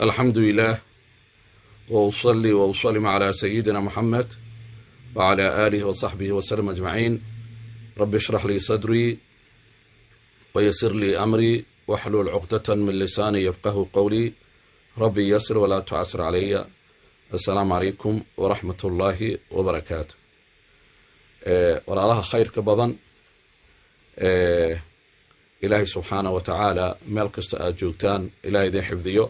الحمد لله وأصلي وأسلم على سيدنا محمد وعلى آله وصحبه وسلم أجمعين. رب اشرح لي صدري ويسر لي أمري واحلل عقدة من لساني يفقه قولي. ربي يسر ولا تعسر علي. السلام عليكم ورحمة الله وبركاته. walaalaha khayrka badan ilaahay subxaana wa tacaala meel kasta aad joogtaan ilahay idin xifdiyo.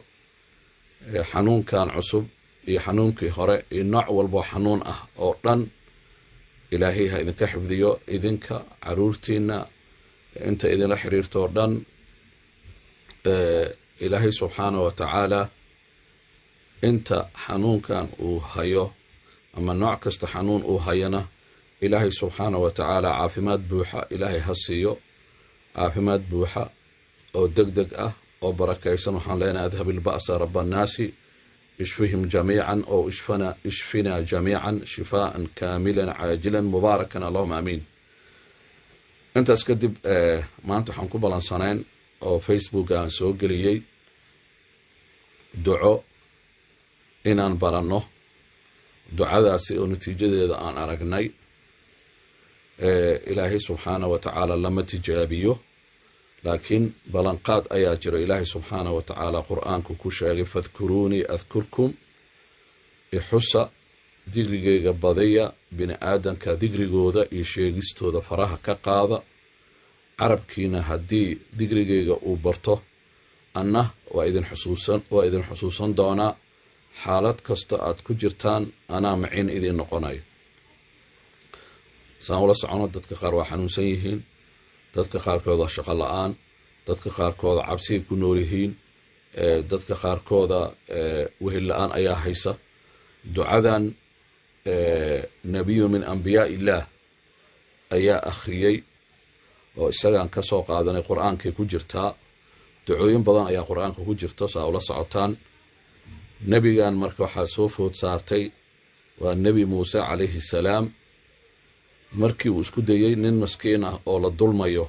xanuunkan cusub iyo xanuunkii hore iyo nooc walbo xanuun ah oo dhan ilaahay ha idinka xifdiyo, idinka caruurtiina inta idinla xiriirto oo dhan. ilaahay subxaana wa tacaala inta xanuunkan uu hayo ama nooc kasta xanuun uu hayana ilaahay subxaana wa tacaala caafimaad buuxa ilaahay ha siiyo, caafimaad buuxa oo deg deg ah oo barakaysan. waxaan leenahay adhab ilba'sa raba annaasi ishfihim jamiican oo ishfina jamiican shifaa'an kaamilan caajilan mubaarakan allahuma aamiin. intaas kadib maanta waxaan ku ballansanayn oo facebook aan soo geliyey duco inaan baranno. ducadaasi oo natiijadeeda aan aragnay. ilaahay subxaana wa tacaala lama tijaabiyo, laakiin ballanqaad ayaa jiro. ilaahay subxaana wa tacaala qur'aanku ku sheegay fadkuruunii adkurkum, ixusa digrigayga badiya. bini aadanka digrigooda iyo sheegistooda faraha ka qaada. carabkiina haddii digrigayga uu barto anna waa idin xusuusan doonaa. xaalad kasta aad ku jirtaan anaa macin idin noqonayo. saan ula socono dadka qaar waa xanuunsan yihiin, dadka qaarkooda shaqo la-aan, dadka qaarkooda cabsigay ku nool yihiin, dadka qaarkooda wehel la-aan ayaa haysa. ducadan nebiyu min ambiyaa illaah ayaa akhriyey oo isagaan ka soo qaadanay. qur'aankay ku jirtaa, ducooyin badan ayaa qur'aanka ku jirto saa ula socotaan. nebigan marka waxaa soo food saartay waa nebi muuse calayhi salaam. markii uu isku dayey nin maskiin ah oo la dulmayo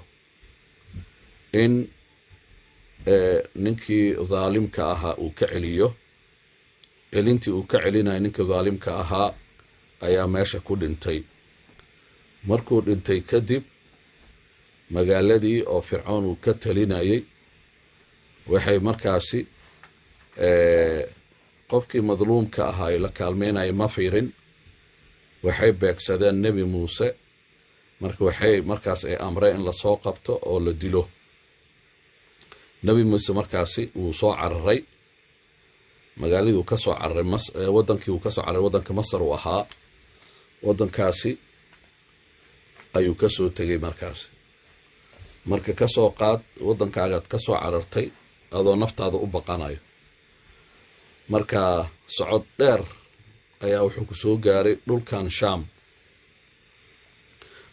in ninkii dhaalimka ahaa uu ka celiyo. celintii uu ka celinaya ninkii dhaalimka ahaa ayaa meesha ku dhintay. markuu dhintay kadib magaaladii oo fircoon uu ka talinayay waxay markaasi qofkii madluumka ahaa ee la kaalmeynaya ma fiirin, waxay beegsadeen nebi muuse. markaas ay amreen in lasoo qabto oo la dilo. nebi muuse markaasi wuu soo cararay magaaladii uu ka soo cararay wadankii uu ka soo cararay waddanka masar uu ahaa. waddankaasi ayuu ka soo tegey. marka ka soo qaad waddankaagaad ka soo carartay adoo naftaada u baqanayo. marka socod dheer ayaa wuxuu ku soo gaaray dhulkan shaam.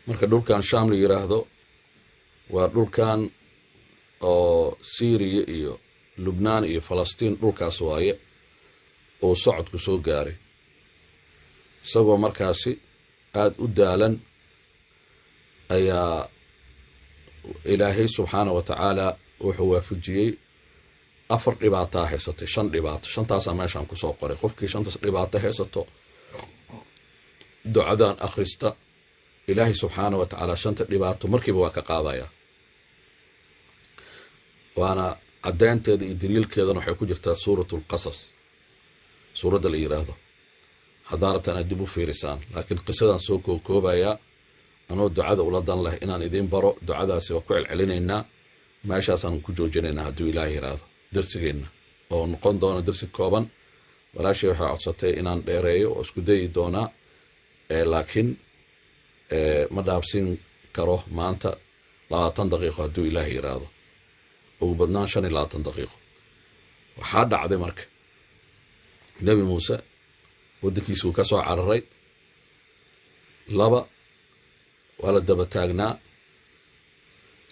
marka dhulkan shaam la yiraahdo waa dhulkan oo Syria iyo Lubnaan iyo Falastiin dhulkaas waaye oo socodku soo gaaray. isagoo markaasi aad u daalan ayaa ilaahay subxaana wa tacaala wuxuu waafajiyey 4 dhibaato haysatay, 5 dhibaato. 5taasaa meeshaan ku soo qoray. qofkii 5taas dhibaato haysato ducadan akhrista ilaahay subxaana wa tacaala 5 dhibaato markiiba waa ka qaadaya. waana caddaynteeda iyo daliilkeedana waxay ku jirtaa suuratu lqasas, suuradda la yiraahdo. haddaa rabtaan aad dib u fiirisaan, laakiin qisadan soo koobaayaa anoo ducada ula dan leh inaan idiin baro. ducadaasi waa ku celcelinaynaa, meeshaasaan ku joojinaynaa hadduu ilaahay yiraahdo darsigeenna oo noqon doono darsi kooban. walaashay waxay codsatay inaan dheereeyo oo isku dayi doonaa, laakiin ma dhaafsin karo maanta 20 daqiiqo hadduu ilaahay yiraahdo, ugu badnaan 25 daqiiqo. waxaa dhacday marka nebi muuse waddankiisa uu ka soo cararay. 2 waa la daba taagnaa.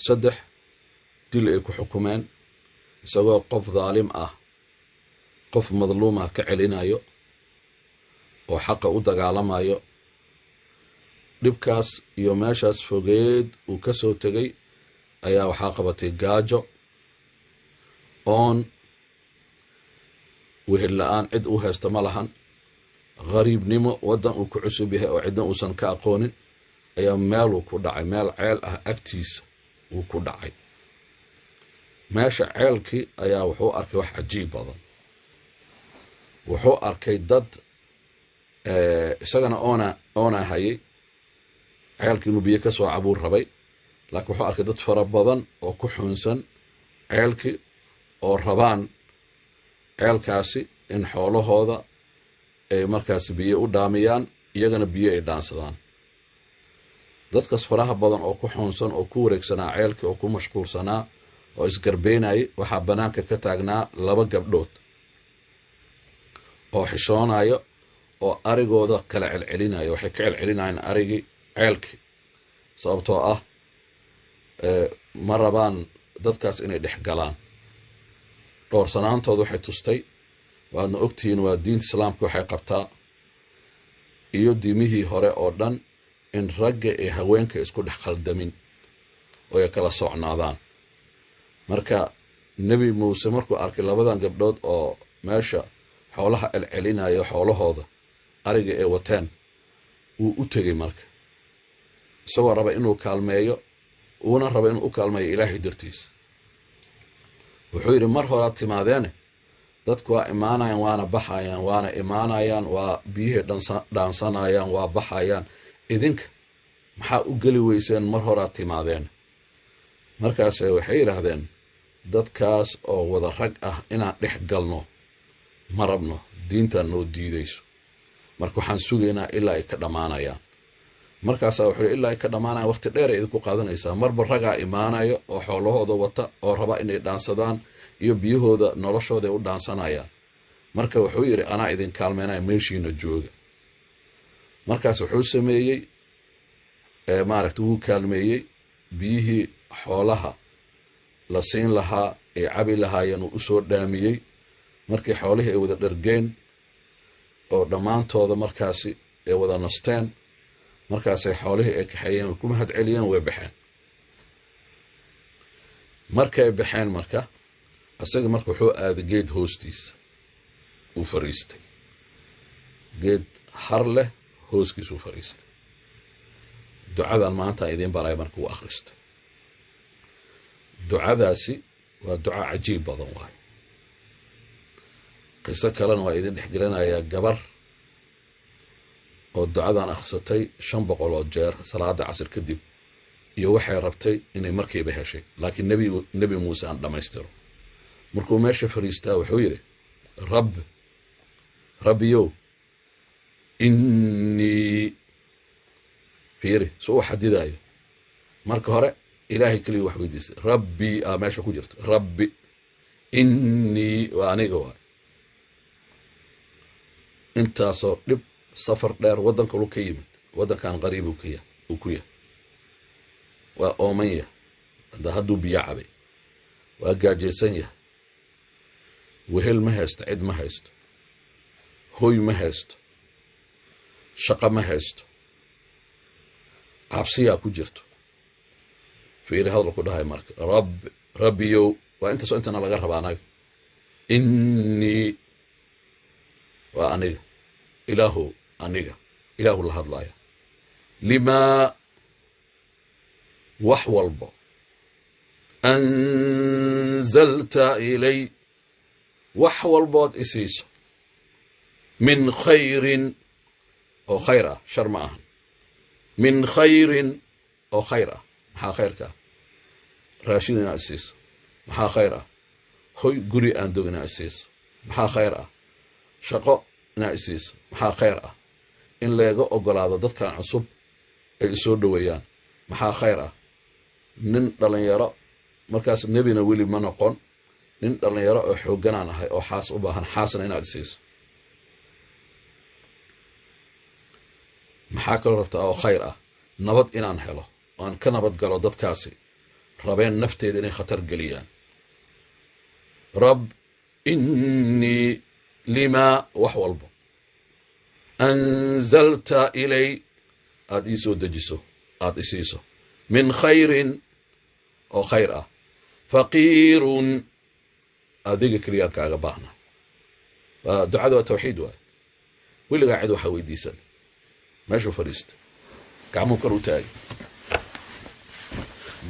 3 dil ay ku xukumeen isagoo qof dhaalim ah, qof madluum ah ka celinayo oo xaqa u dagaalamayo. dhibkaas iyo meeshaas fogeed uu ka soo tegay ayaa waxaa qabatay gaajo, oon wehel la'aan cid u haysta ma lahan qariibnimo waddan uu ku cusub yahay oo cidna uusan ka aqoonin ayaa meeluu ku dhacay meel ceel ah agtiisa uu ku dhacay meesha ceelkii ayaa wuxuu arkay wax cajiib badan wuxuu arkay dad isagana oona hayay ceelkii inuu biyo ka soo cabuur rabay laakiin wuxuu arkay dad fara badan oo ku xunsan ceelkii oo rabaan ceelkaasi in xoolahooda ay markaas biyo u dhaamiyaan iyagana biyo ay dhaansadaan dadkaas faraha badan oo ku xunsan oo ku wareegsanaa ceelkii oo ku mashquulsanaa oo isgarbeynayay waxaa bannaanka ka taagnaa 2 gabdhood oo xishoonayo oo arigooda kala celcelinayo waxay ka celcelinayaan arigii ceelkii sababtoo ah ma rabaan dadkaas inay dhex galaan dhowrsanaantooda waxay tustay waadna ogtihiin waa diinta islaamka waxay qabtaa iyo diimihii hore oo dhan in ragga ee haweenka isku dhex khaldamin oo ay kala socnaadaan marka nebi muuse markuu arkay 2 gabdhood oo meesha xoolaha celcelinayo xoolahooda ariga ee wateen wuu u tegey marka isagoo raba inuu kaalmeeyo uuna raba inuu u kaalmeeyo ilaahay dartiisa wuxuu yidhi mar horaad timaadeene dadku waa imaanayaan waana baxayaan waana imaanayaan waa biyihii dhaansanayaan waa baxayaan idinka maxaa u geli weyseen mar horaad timaadeen markaase waxay yidhaahdeen dadkaas oo wada rag ah inaan dhex galno ma rabno diintaan noo diidayso marka waxaan sugaynaa ilaa ay ka dhammaanayaan markaasaa wuxuu yidhi ilaa ay ka dhammaanayaan waqti dheer ay idinku qaadanaysaa marba ragaa imaanayo oo xoolahooda wata oo raba inay dhaansadaan iyo biyahooda noloshooda ay u dhaansanayaan marka wuxuu yidhi anaa idin kaalmeynaya meeshiina jooga markaas wuxuu sameeyey maaragta wuu kaalmeeyey biyihii xoolaha la siin lahaa ay cabi lahaayeen uu u soo dhaamiyey markii xoolihii ay wada dhargeen oo dhammaantooda markaasi ay wada nasteen markaasay xoolihii ay kaxeeyeen way ku mahad celiyeen way baxeen markay baxeen marka isaga marka wuxuu aaday geed hoostiisa uu fariistay geed har leh hooskiisuu fariistay ducadan maanta idiin baray marka uu akhristay ducadaasi waa duca cajiib badan waaye qiso kalena waa idin dhex gelinayaa gabar oo ducadan akhrisatay 500 oo jeer salaada casr kadib iyo waxay rabtay inay markiiba heshay laakiin nebi muuse aan dhammaystiro markuu meesha fariistaa wuxuu yidhi rabbiyow innii fiiri soo u xadidayo marka hore ilaahay keliya wax weydiistay rabbii aa meesha ku jirto rabbi innii waa aniga waay intaasoo dhib safar dheer waddanka lu ka yimid waddankan qariib uu ku yahay waa ooman yahay hadda hadduu biyo cabay waa gaajaysan yahay wehel ma haysto cid ma haysto hoy ma haysto shaqo ma haysto cabsiyaa ku jirto fiiri hadalku dhahay marka rabbiyow waa intaasoo intana laga rabaa anaga innii waa aniga ilaahu la hadlaya limaa wax walbo anzalta ilay wax walbood isiiso min khayrin oo khayr ah shar ma ahan min khayrin oo khayr ah maxaa khayrka ah raashin inaa isiiso maxaa khayr ah hoy guri aan dog inaa isiiso maxaa khayr ah shaqo inaa isiiso maxaa khayr ah in leega ogolaado dadkan cusub ay isoo dhoweeyaan maxaa khayr ah nin dhalinyaro markaas nebina weli ma noqon nin dhalinyaro oo xoogganaan ahay oo xaas u baahan xaasna inaad isiiso maxaa kaloo rabtaa oo khayr ah nabad inaan helo oan ka nabad galo dadkaasi rabeen nafteeda inay khatar geliyaan innii limaa wax walbo anzalta ilay aad ii soo dejiso aad isiiso min khayrin oo khayr ah faqiirun adiga keliyaad kaaga baahna ducada waa tawxiid waay weligaa cid waxa weydiisan meeshuu fadhiista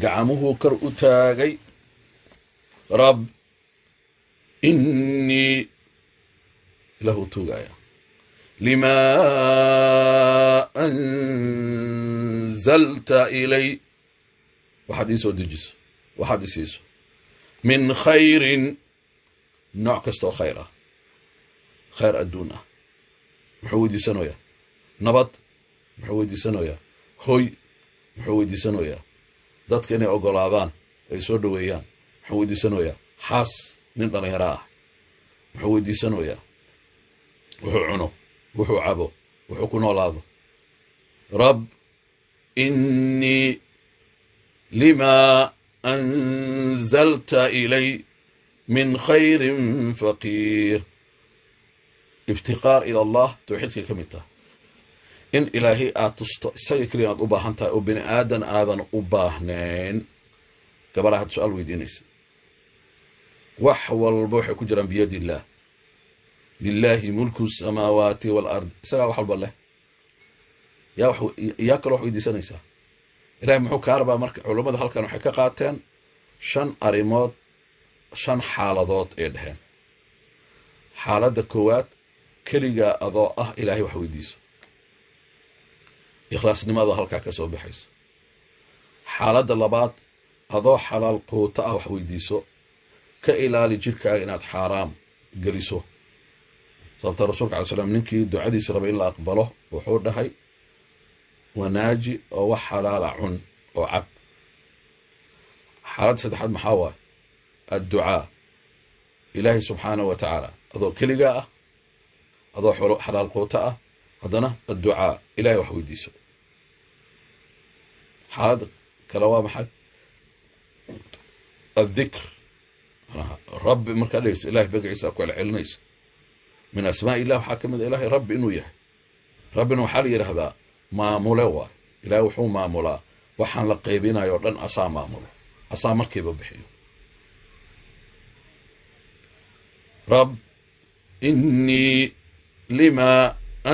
gacmuhu kor u taagay rab innii ilahu tuugaya lima anzalta ilay waxaad ii soo dejiso waxaad i siiso min khayrin nooc kastoo khayr ah khayr adduun ah muxuu weydiisanayaa nabad muxuu weydiisanayaa hoy muxuu weydiisanayaa dadka inay ogolaadaan ay soo dhoweeyaan muxuu weydiisanayaa xaas nin dhallinyaro ah muxuu weydiisanayaa wuxuu cuno wuxuu cabo wuxuu ku noolaado rab innii lima anzalta ilay min khayrin faqiir iftiqaar ila allah tawxiidkay ka mid tahay in ilaahay aad tusto isaga keliya aad u baahan tahay oo bini aadan aadan u baahnayn gabadha had su-aal weydiinaysa wax walba waxay ku jiraan biyadi illaah lilaahi mulku samaawaati walard isagaa wax walba leh yaa kaloo wax weydiisanaysaa ilahay muxuu kaa rabaa marka culammada halkan waxay ka qaateen 5 arrimood 5 xaaladood ay dheheen xaaladda koowaad keligaa adoo ah ilaahay wax weydiiso ikhlaasnimada halkaa ka soo baxayso xaaladda labaad adoo xalaal quuto ah wax weydiiso ka ilaali jirkaaga inaad xaaraam geliso sababta rasuulka calaih salaam ninkii ducadiisa raba in la aqbalo wuxuu dhahay wanaaji oo wax xalaala cun oo cab xaaladda saddexaad maxaa waaye adducaa ilaahay subxaanahu wa tacaala adoo keligaa ah adoo xalaal quuto ah haddana adducaa ilahay wax weydiiso xaaladda kale waa maxay addikr rabbi markaa dhegeysa ilahay magaciisa ku celcelinaysa min asmaa illah waxaa ka mid a ilahay rabbi inuu yahay rabbina waxaa la yidhaahdaa maamule waay ilahay wuxuu maamulaa waxaan la qaybinayo o dhan asaa maamulo asaa markiiba bixiyo rab innii lima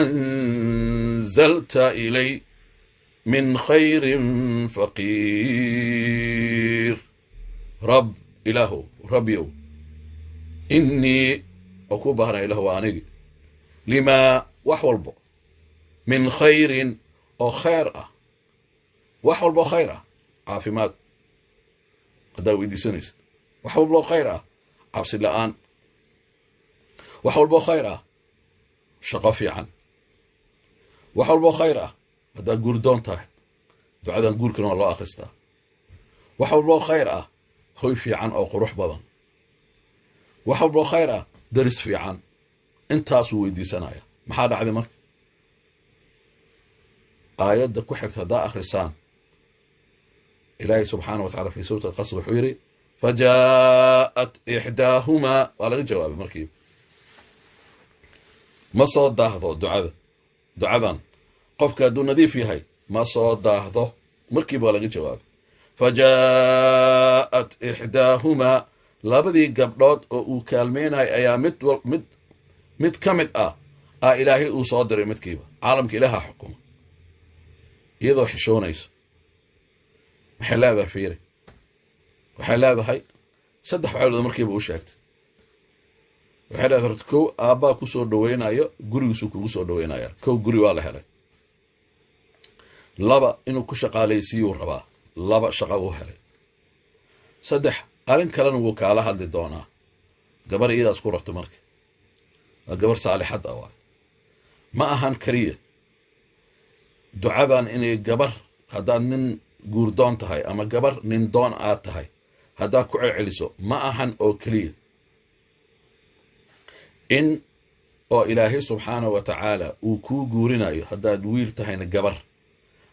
anzalta ilay min khayrin faqiir rab ilaahow rabbiyow innii oo ku baahnaa ilah waa anigi limaa wax walbo min khayrin oo khayr ah wax walbo oo khayr ah caafimaad haddaa weydiisanaysid wax walbo oo khayr ah cabsi la-aan wax walbo oo khayr ah shaqo fiican wax walbo oo khayr ah haddaad guurdoon tahay ducadan guurkana waa loo akhristaa wax walbo oo khayr ah hoy fiican oo qurux badan wax walbo oo khayr ah daris fiican intaasuu weydiisanaya maxaa dhacday marka aayadda ku xigta haddaa akhrisaan ilaahay subxaana wa tacala fi suurat alqasr wuxuu yidhi fajaa'at ixdaahumaa waa laga jawaabay markiiba ma soo daahdo ducadan qofka hadduu nadiif yahay ma soo daahdo markiiba waa laga jawaabay fajaa'at ixdaahumaa labadii gabdhood oo uu kaalmeynaya ayaa mid ka mid ah ilaahay uu soo diray midkiiba caalamka ilaaha xukuma iyadoo xishoonayso maxay leedahay fiiri waxay leedahay 3 waxyaalood markiiba u sheegtay waxay leedahay horta kow aabbaa ku soo dhaweynayo gurigiisuu kugu soo dhaweynaya kow guri waa la helay 2 inuu ku shaqaalaysiiyuu rabaa 2 shaqa uu helay 3 arrin kalena wuu kaala hadli doonaa gabar iyadaas ku rabto marka waa gabar saalixad ah waay ma ahan keliya ducadan inay gabar haddaad nin guurdoon tahay ama gabar nin doon aad tahay haddaad ku celceliso ma ahan oo keliya in oo ilaahay subxaanahu wa tacaala uu kuu guurinayo haddaad wiil tahayna gabar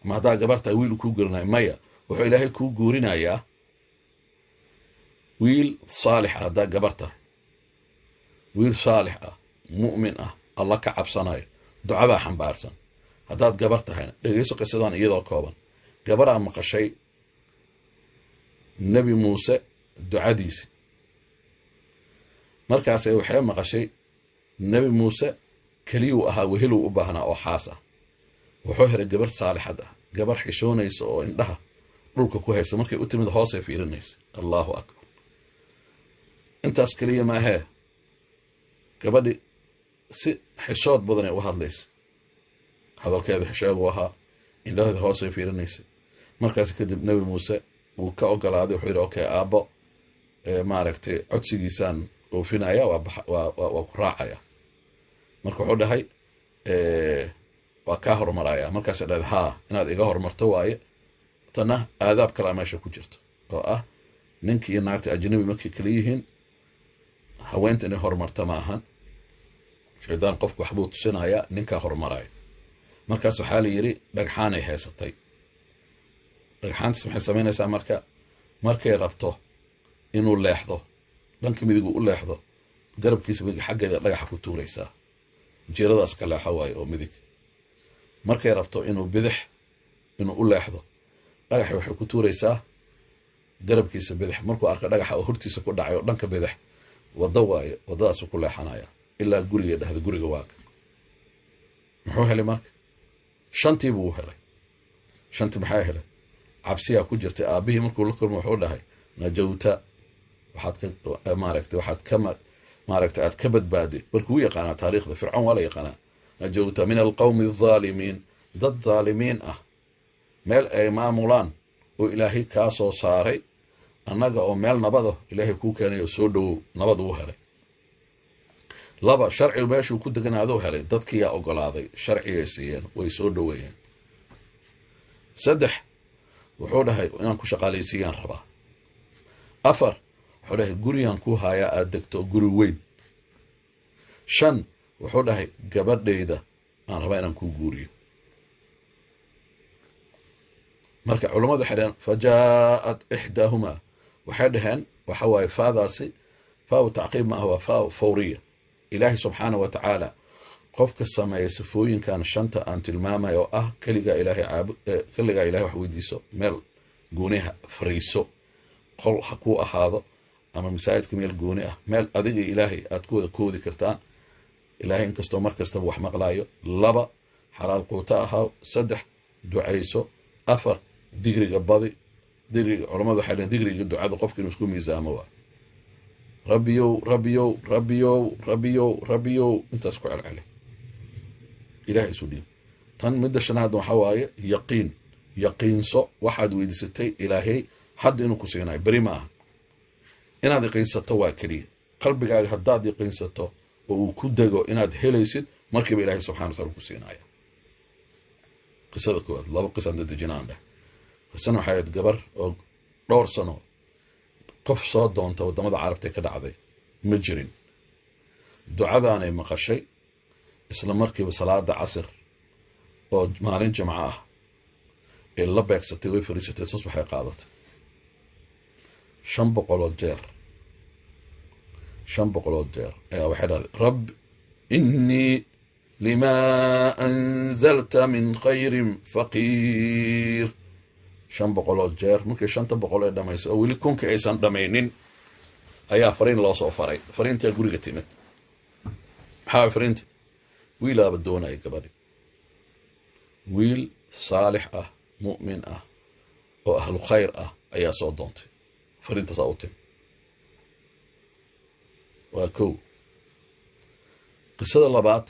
ama haddaad gabar tahay wiil uu kuu guurinayo maya wuxuu ilaahay kuu guurinayaa wiil saalix ah haddaad gabar tahay wiil saalix ah mu'min ah alla ka cabsanayo ducadaa xambaarsan haddaad gabar tahayna dhegeyso qisadan iyadoo kooban gabaraa maqashay nebi muuse ducadiisi markaasay waxay maqashay nebi muuse keliyuu ahaa weheluu u baahnaa oo xaas ah wuxuu helay gabar saalixad ah gabar xishoonaysa oo indhaha dhulka ku haysa markay u timid hoosay fiirinaysa allahu akbar intaas keliya maahee gabadhi si xishood badanay u hadlaysa hadalkeeda xishood u ahaa indhaheeda hoosay fiirinaysa markaas kadib nebi muuse wuu ka ogolaaday wuxuu yidhi okay aabbo maaragtay codsigiisaan oofinaya waa ku raacaya marka wuxuu dhahay waa kaa hormaraya markaasay dhahay haa inaad iga hormarto waaye tana aadaab kalaa meesha ku jirto oo ah ninkii iyo naagta ajnabi markay kala yihiin haweenta inay horumarta ma ahan shaydaan qofku waxbuu tusinayaa ninkaa horumaraya markaas waxaa la yidhi dhagxaanay haysatay dhagxaantaas maxay samaynaysaa markay rabto inuu leexdo dhanka midigu u leexdo garabkiisa midig xaggeeda dhagaxa ku tuuraysaa jeeradaas ka leexa waaye oo midig markay rabto inuu bidix inuu u leexdo dhagaxi waxay ku tuuraysaa garabkiisa bidix markuu arka dhagaxa oo hortiisa ku dhacay oo dhanka bidix waddo waaye waddadaasuu ku leexanaya ilaa guriga dhahda guriga waaka muxuu helay marka shantii buu helay shantii maxaa helay cabsiyaa ku jirtay aabbihii markuu la kulmo wuxuu dhahay najawta maaragtay aad ka badbaaday markuu u yaqaanaa taariikhda fircoon waa la yaqaanaa najawta min alqawmi alzaalimiin dad dhaalimiin ah meel ay maamulaan oo ilaahay kaa soo saaray annaga oo meel nabado ilaahay kuu keenayo soo dhowow nabad uu helay laba sharcigu meeshuu ku deganaadou helay dadkiyaa ogolaaday sharcigay siiyeen way soo dhoweeyeen saddex wuxuu dhahay inaan ku shaqaalaysiiyaan rabaa afar wuxuu dhahay gurigaan ku haayaa aad degto guri weyn shan wuxuu dhahay gabadhayda aan rabaa inaan kuu guuriyo marka culammadu waxay dhaheen fa jaa'at ixdaahumaa waxay dhaheen waxa waaye faadaasi faaw tacqiib ma ah waa faaw fawriya ilaahay subxaana wa tacaala qofka sameeya sifooyinkan shanta aan tilmaamay oo ah keligaa ilaahay wax weydiiso meel gooniha fariiso qol ha kuu ahaado ama masaajidka meel gooni ah meel adiga ilaahay aad ku wada koodi kartaan ilaahay inkastoo mar kastaba wax maqlaayo laba xalaal quuta ahaaw saddex ducayso afar digriga badi digriga culammadu waxay dhaheen digriga ducada qofka inuu isku miisaamo waa rabbiyow intaas ku celceli ilaahay isu dhiib tan midda shanaad waxaa waaye yaqiinso waxaad weydiisatay ilaahay hadda inuu ku siinayo beri ma aha inaad yaqiinsato waa keliya qalbigaaga haddaad yaqiinsato oo uu ku dego inaad helaysid markiiba ilaahay subxana wataala ku siinaya qisada koowaad laba qisaan dadejinaan dheh qisana waxay ahayd gabar oo dhowr sano qof soo doonta waddamada carabtay ka dhacday ma jirin ducadaanay maqashay isla markiiba salaada casir oo maalin jimco ah ee la beegsatay way fariisatay tusbaxay qaadatay 500 jeer ayaa waxay dhahday rab innii limaa anzalta min khayrin faqiir 500 jeer markii 500 ay dhamaysay oo weli kunka aysan dhamaynin ayaa fariin loo soo faray fariinta guriga timid maxaa fariinta wiilaaba doonay gabadhi wiil saalix ah mu'min ah oo ahlu khayr ah ayaa soo doontay fariinta saa u timid waa kow qisada labaad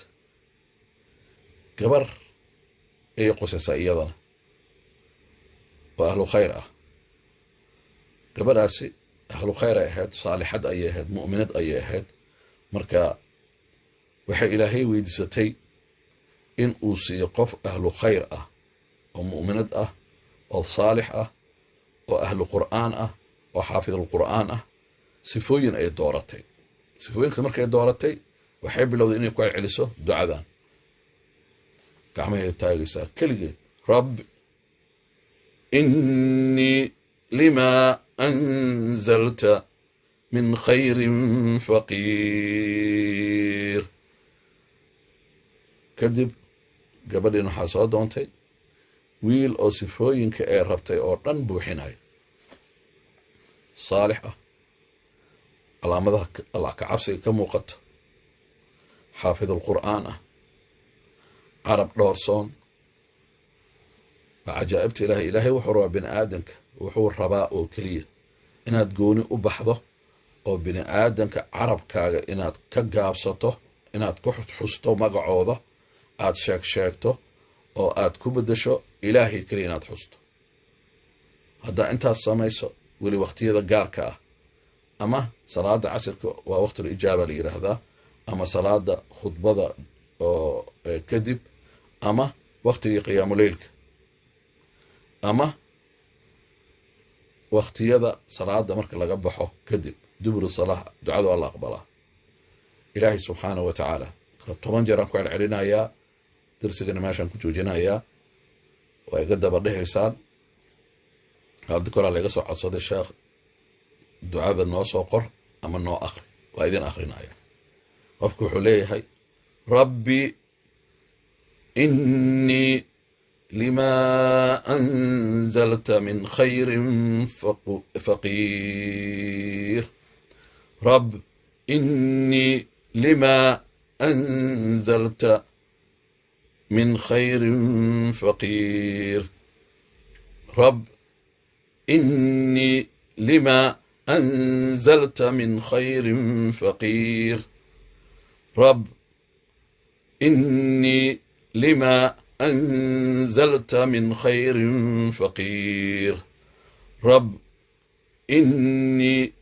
gabar ay qosaysaa iyadana waa ahlu khayr ah gabadhaasi ahlu khayr ay ahayd saalixad ayay ahayd mu'minad ayay ahayd marka waxay ilaahay weydiisatay in uu siiyo qof ahlu khayr ah oo mu'minad ah oo saalix ah oo ahlu qur'aan ah oo xaafidul qur'aan ah sifooyin ay dooratay sifooyinka markay dooratay waxay bilowday inay ku celceliso ducadan gacmaheeda taagaysaa keligeed rabbi innii limaa anzalta min khayrin faqiir kadib gabadhiina waxaa soo doontay wiil oo sifooyinka ay rabtay oo dhan buuxinayo saalix ah calaamadaha allah ka cabsiga ka muuqato xaafid alqur'aan ah, carab dhoorsoon. waa cajaa'ibta ilaahay. ilaahay wuxuu rabaa bini aadanka, wuxuu rabaa oo keliya inaad gooni u baxdo oo bini aadanka carabkaaga inaad ka gaabsato, inaad ku xusto magacooda, aad sheegto oo aad ku beddesho ilaahay keliya inaad xusto. haddaa intaas samayso weli waqtiyada gaarka ah, ama salaada casirka waa waqtul ijaaba la yidhaahdaa, ama salaada khudbada oo kadib, ama waqtigii qiyaamuleylka, ama waqtiyada salaada marka laga baxo kadib duburu salaah ducada waa la aqbalaa. ilaahay subxaana wa tacaala 10 jeeraan ku celcelinayaa, darsigana meeshaan ku joojinayaa. waa iga daba dhehaysaan. hadda koraa laga soo codsaday sheekh ducada noo soo qor ama noo akhri, waa idin akhrinaya. qofku wuxuu leeyahay rabbi innii lima anzalta min khayrin faqiir. rab innii lima anzalta min khayrin faqiir. rab إني لما أنزلت من خير فقير. رب إني لما أنزلت من خير فقير. رب إني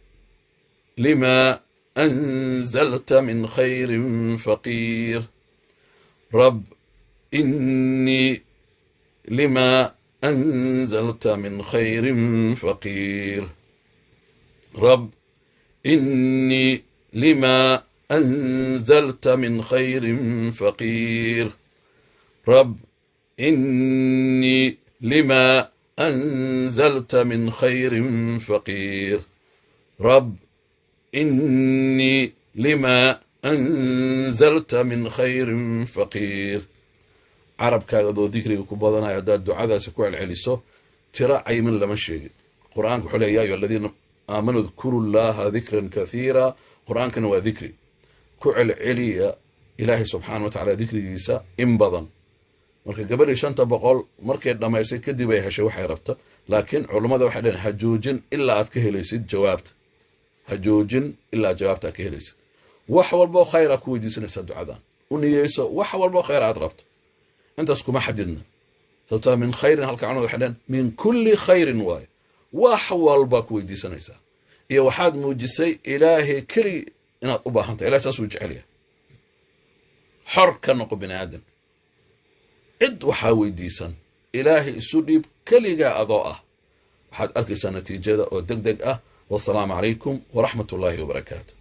لما أنزلت من خير فقير. رب إني لما أنزلت من خير فقير. رب إني لما أنزلت من خير فقير. رب إني لما أنزلت من خير فقير. رب إني لما أنزلت من خير فقير. carabkaaga adoo dikriga ku badanaya haddaad ducadaasi ku celceliso tira caymin lama sheegin. qur-aanka wuxuu leeya ya ayuha aladiina aamanuu dkuru llaha dikran kathiira. qur-aankana waa dikri. ku celceliya ilaahay subxaana wa tacala dikrigiisa in badan. marka gabadhii 500 markay dhammaysay kadib ay heshay waxay rabto, laakiin culummada waxay dhaheen ha joojin ilaa aad ka helaysid jawaabta. ha joojin ilaa jawaabta aad ka helaysid. wax walboo khayra ku weydiisanaysaa ducadan. u niyeyso wax walboo khayr aad rabto. intaas kuma xadidna. sababtaa min khayrin halka culimadu waxay dhaheen min kulli khayrin waaye. wax walbaa ku weydiisanaysaa. iyo waxaad muujisay ilaahay keli inaad u baahantahay. ilahay saasuu jecel yahay. xor ka noqo bini aadanka. cid waxaa weydiisan. ilaahay isu dhiib keligaa adoo ah. waxaad arkaysaa natiijada oo deg deg ah. wasalaamu calaykum waraxmat ullaahi wabarakaatu.